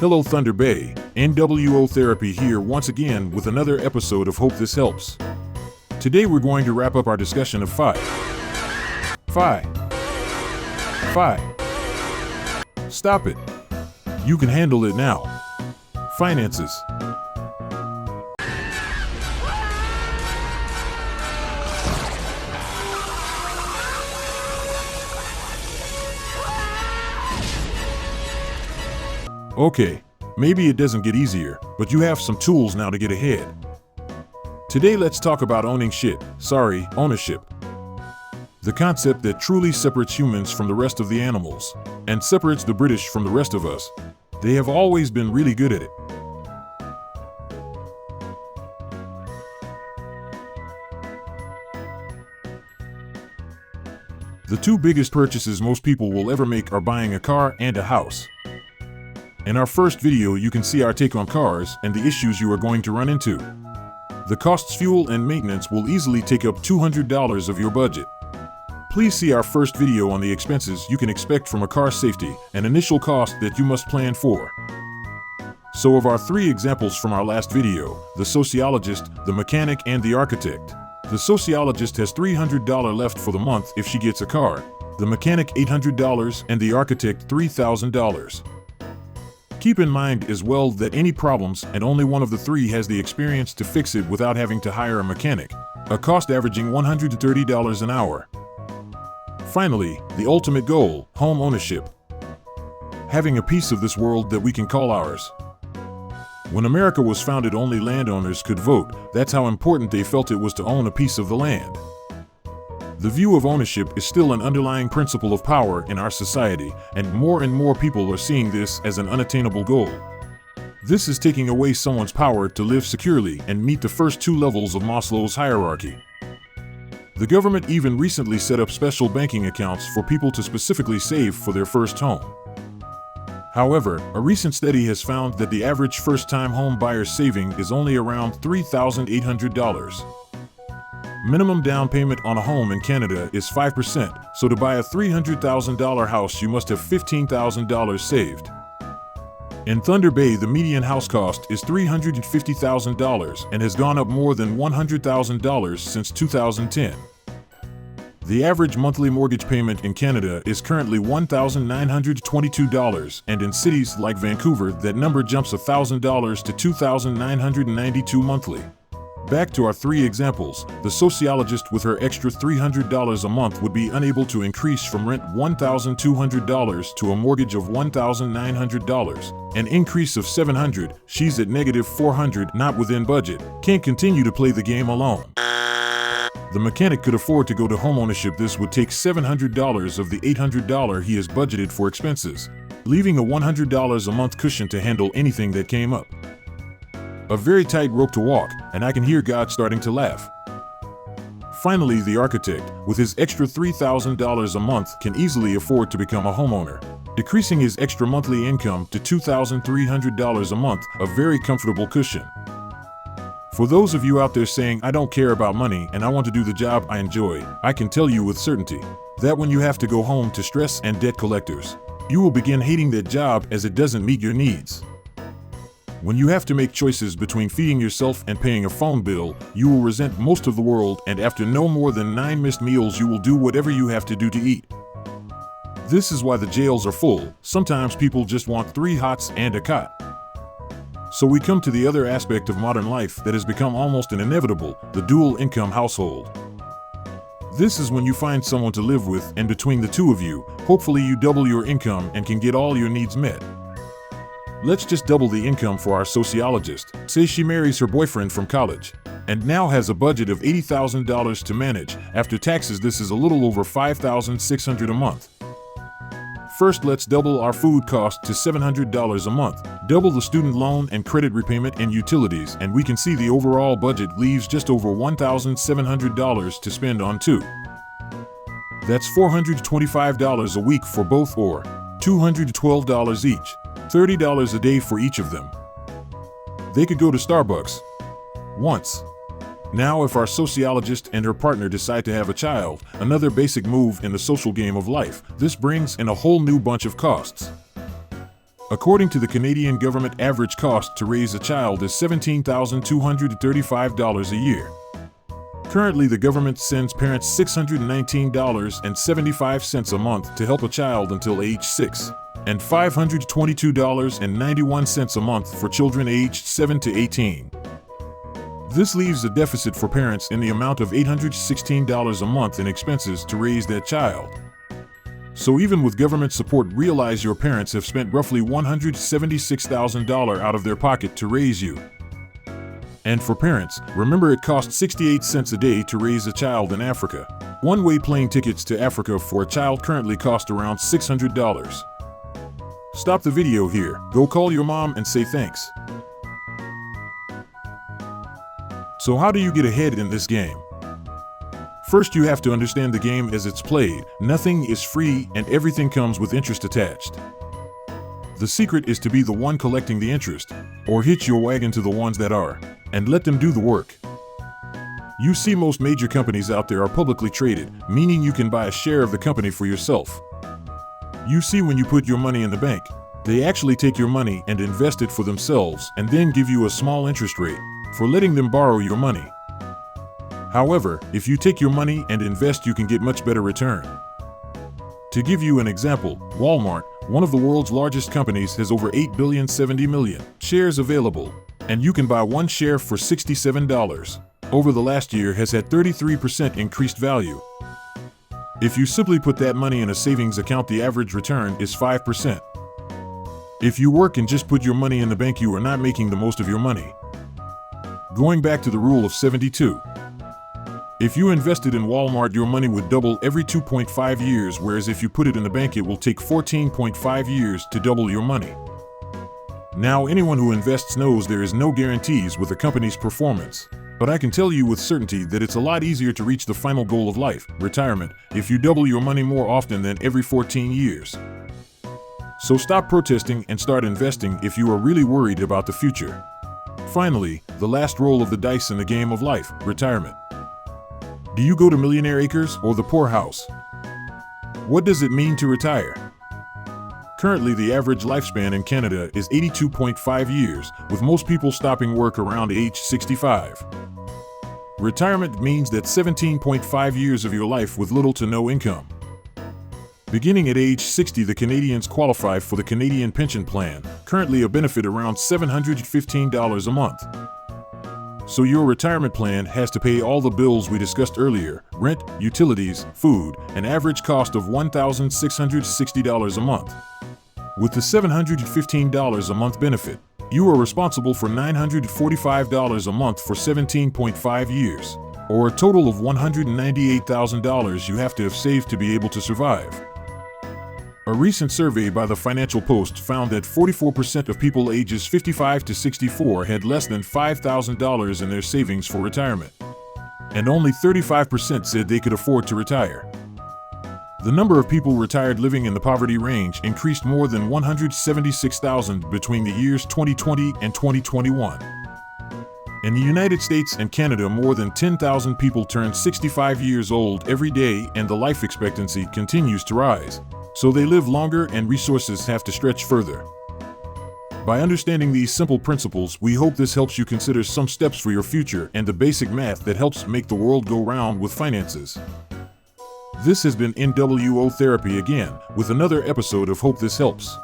Hello Thunder Bay, NWO Therapy here once again with another episode of Hope This Helps. Today we're going to wrap up our discussion of FI. Stop it. You can handle it now. Finances. Okay, maybe it doesn't get easier, but you have some tools now to get ahead. Today let's talk about ownership. The concept that truly separates humans from the rest of the animals, and separates the British from the rest of us. They have always been really good at it. The two biggest purchases most people will ever make are buying a car and a house. In our first video, you can see our take on cars and the issues you are going to run into. The costs, fuel, and maintenance will easily take up $200 of your budget. Please see our first video on the expenses you can expect from a car, safety, and initial cost that you must plan for. So of our three examples from our last video, the sociologist, the mechanic, and the architect, the sociologist has $300 left for the month if she gets a car, the mechanic $800, and the architect $3,000. Keep in mind as well that any problems and only one of the three has the experience to fix it without having to hire a mechanic, a cost averaging $130 an hour. Finally, the ultimate goal, home ownership. Having a piece of this world that we can call ours. When America was founded, only landowners could vote. That's how important they felt it was to own a piece of the land. The view of ownership is still an underlying principle of power in our society, and more people are seeing this as an unattainable goal. This is taking away someone's power to live securely and meet the first two levels of Maslow's hierarchy. The government even recently set up special banking accounts for people to specifically save for their first home. However, a recent study has found that the average first-time home buyer's saving is only around $3,800. Minimum down payment on a home in Canada is 5%, so to buy a $300,000 house you must have $15,000 saved. In Thunder Bay, the median house cost is $350,000 and has gone up more than $100,000 since 2010. The average monthly mortgage payment in Canada is currently $1,922, and in cities like Vancouver, that number jumps $1,000 to $2,992 monthly. Back to our three examples, the sociologist with her extra $300 a month would be unable to increase from rent $1,200 to a mortgage of $1,900, an increase of $700, she's at negative $400, not within budget, can't continue to play the game alone. The mechanic could afford to go to homeownership. This would take $700 of the $800 he has budgeted for expenses, leaving a $100 a month cushion to handle anything that came up. A very tight rope to walk, and I can hear God starting to laugh. Finally, the architect, with his extra $3,000 a month, can easily afford to become a homeowner, decreasing his extra monthly income to $2,300 a month, a very comfortable cushion. For those of you out there saying, I don't care about money and I want to do the job I enjoy, I can tell you with certainty that when you have to go home to stress and debt collectors, you will begin hating that job as it doesn't meet your needs. When you have to make choices between feeding yourself and paying a phone bill, you will resent most of the world, and after no more than 9 missed meals you will do whatever you have to do to eat. This is why the jails are full. Sometimes people just want 3 hots and a cot. So we come to the other aspect of modern life that has become almost an inevitable, the dual income household. This is when you find someone to live with, and between the two of you, hopefully you double your income and can get all your needs met. Let's just double the income for our sociologist. Say she marries her boyfriend from college and now has a budget of $80,000 to manage. After taxes, this is a little over $5,600 a month. First, let's double our food cost to $700 a month, double the student loan and credit repayment and utilities, and we can see the overall budget leaves just over $1,700 to spend on two. That's $425 a week for both, or $212 each. $30 a day for each of them. They could go to Starbucks once. Now, if our sociologist and her partner decide to have a child, another basic move in the social game of life, this brings in a whole new bunch of costs. According to the Canadian government, average cost to raise a child is $17,235 a year. Currently, the government sends parents $619.75 a month to help a child until age 6, and $522.91 a month for children aged 7 to 18. This leaves a deficit for parents in the amount of $816 a month in expenses to raise that child. So even with government support, realize your parents have spent roughly $176,000 out of their pocket to raise you. And for parents, remember it costs 68 cents a day to raise a child in Africa. One-way plane tickets to Africa for a child currently cost around $600. Stop the video here, go call your mom and say thanks. So how do you get ahead in this game? First, you have to understand the game as it's played. Nothing is free and everything comes with interest attached. The secret is to be the one collecting the interest, or hitch your wagon to the ones that are, and let them do the work. You see, most major companies out there are publicly traded, meaning you can buy a share of the company for yourself. You see, when you put your money in the bank, they actually take your money and invest it for themselves and then give you a small interest rate for letting them borrow your money. However, if you take your money and invest, you can get much better return. To give you an example, Walmart, one of the world's largest companies, has over 8,070 million shares available, and you can buy one share for $67. Over the last year has had 33% increased value. If you simply put that money in a savings account, the average return is 5%. If you work and just put your money in the bank, you are not making the most of your money. Going back to the rule of 72. If you invested in Walmart, your money would double every 2.5 years, whereas if you put it in the bank, it will take 14.5 years to double your money. Now, anyone who invests knows there is no guarantees with a company's performance, but I can tell you with certainty that it's a lot easier to reach the final goal of life, retirement, if you double your money more often than every 14 years. So stop protesting and start investing if you are really worried about the future. Finally, the last roll of the dice in the game of life, retirement. Do you go to Millionaire Acres or the poorhouse? What does it mean to retire? Currently, the average lifespan in Canada is 82.5 years, with most people stopping work around age 65. Retirement means that 17.5 years of your life with little to no income. Beginning at age 60, the Canadians qualify for the Canadian Pension Plan, currently a benefit around $715 a month. So your retirement plan has to pay all the bills we discussed earlier: rent, utilities, food, an average cost of $1,660 a month. With the $715 a month benefit, you are responsible for $945 a month for 17.5 years, or a total of $198,000 you have to have saved to be able to survive. A recent survey by the Financial Post found that 44% of people ages 55 to 64 had less than $5,000 in their savings for retirement, and only 35% said they could afford to retire. The number of people retired living in the poverty range increased more than 176,000 between the years 2020 and 2021. In the United States and Canada, more than 10,000 people turn 65 years old every day, and the life expectancy continues to rise. So they live longer and resources have to stretch further. By understanding these simple principles, we hope this helps you consider some steps for your future and the basic math that helps make the world go round with finances. This has been NWO Therapy again, with another episode of Hope This Helps.